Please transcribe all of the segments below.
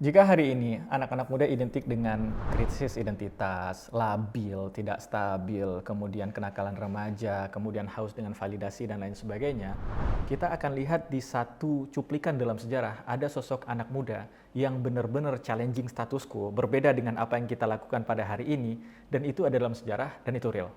Jika hari ini anak-anak muda identik dengan krisis identitas, labil, tidak stabil, kemudian kenakalan remaja, kemudian haus dengan validasi dan lain sebagainya, kita akan lihat di satu cuplikan dalam sejarah ada sosok anak muda yang benar-benar challenging status quo, berbeda dengan apa yang kita lakukan pada hari ini, dan itu ada dalam sejarah dan itu real.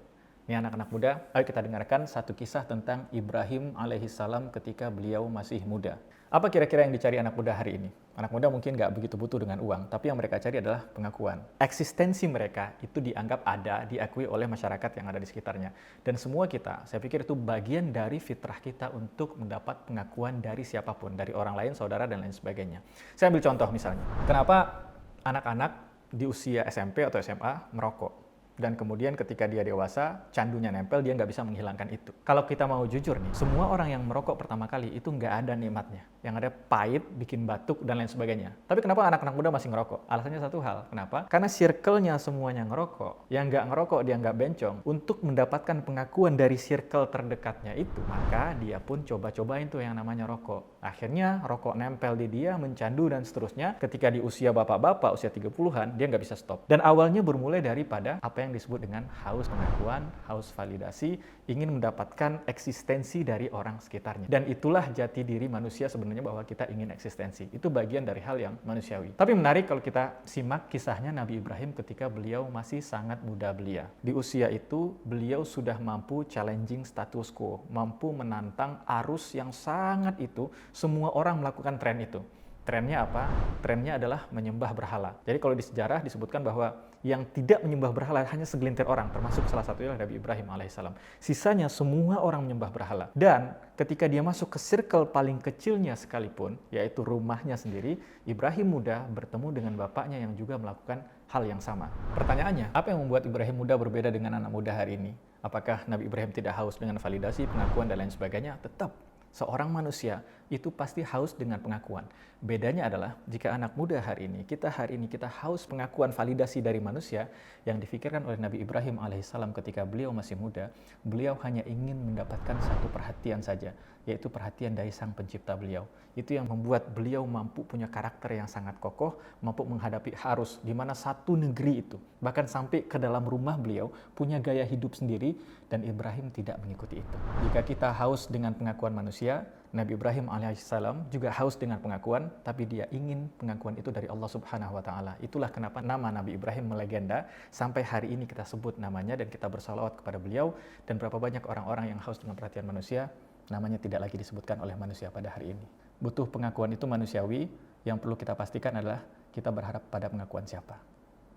Ini anak-anak muda, ayo kita dengarkan satu kisah tentang Ibrahim alaihissalam ketika beliau masih muda. Apa kira-kira yang dicari anak muda hari ini? Anak muda mungkin nggak begitu butuh dengan uang, tapi yang mereka cari adalah pengakuan. Eksistensi mereka itu dianggap ada, diakui oleh masyarakat yang ada di sekitarnya. Dan semua kita, saya pikir itu bagian dari fitrah kita untuk mendapat pengakuan dari siapapun, dari orang lain, saudara, dan lain sebagainya. Saya ambil contoh misalnya, kenapa anak-anak di usia SMP atau SMA merokok? Dan kemudian ketika dia dewasa, candunya nempel, dia nggak bisa menghilangkan itu. Kalau kita mau jujur nih, semua orang yang merokok pertama kali itu nggak ada nikmatnya. Yang ada pahit, bikin batuk, dan lain sebagainya. Tapi kenapa anak-anak muda masih ngerokok? Alasannya satu hal. Kenapa? Karena circle-nya semuanya ngerokok. Yang nggak ngerokok, dia nggak bencong. Untuk mendapatkan pengakuan dari circle terdekatnya itu, maka dia pun coba-cobain tuh yang namanya rokok. Akhirnya rokok nempel di dia, mencandu, dan seterusnya. Ketika di usia bapak-bapak, usia 30-an, dia nggak bisa stop. Dan awalnya bermulai daripada apa yang disebut dengan haus pengakuan, haus validasi, ingin mendapatkan eksistensi dari orang sekitarnya. Dan itulah jati diri manusia sebenarnya, bahwa kita ingin eksistensi. Itu bagian dari hal yang manusiawi. Tapi menarik kalau kita simak kisahnya Nabi Ibrahim ketika beliau masih sangat muda belia. Di usia itu, beliau sudah mampu challenging status quo, mampu menantang arus yang sangat itu, semua orang melakukan tren itu. Trennya apa? Trennya adalah menyembah berhala. Jadi kalau di sejarah disebutkan bahwa yang tidak menyembah berhala hanya segelintir orang, termasuk salah satunya Nabi Ibrahim alaihissalam. Sisanya semua orang menyembah berhala. Dan ketika dia masuk ke circle paling kecilnya sekalipun, yaitu rumahnya sendiri, Ibrahim muda bertemu dengan bapaknya yang juga melakukan hal yang sama. Pertanyaannya, apa yang membuat Ibrahim muda berbeda dengan anak muda hari ini? Apakah Nabi Ibrahim tidak haus dengan validasi, pengakuan, dan lain sebagainya? Tetap. Seorang manusia itu pasti haus dengan pengakuan. Bedanya adalah jika anak muda hari ini kita haus pengakuan validasi dari manusia, yang difikirkan oleh Nabi Ibrahim alaihissalam ketika beliau masih muda, beliau hanya ingin mendapatkan satu perhatian saja, yaitu perhatian dari sang pencipta beliau. Itu yang membuat beliau mampu punya karakter yang sangat kokoh, mampu menghadapi arus di mana satu negeri itu, bahkan sampai ke dalam rumah beliau, punya gaya hidup sendiri, dan Ibrahim tidak mengikuti itu. Jika kita haus dengan pengakuan manusia, Nabi Ibrahim alaihissalam juga haus dengan pengakuan, tapi dia ingin pengakuan itu dari Allah Subhanahu wa Ta'ala. Itulah kenapa nama Nabi Ibrahim melegenda, sampai hari ini kita sebut namanya dan kita bersalawat kepada beliau. Dan berapa banyak orang-orang yang haus dengan perhatian manusia, namanya tidak lagi disebutkan oleh manusia pada hari ini. Butuh pengakuan itu manusiawi, yang perlu kita pastikan adalah kita berharap pada pengakuan siapa.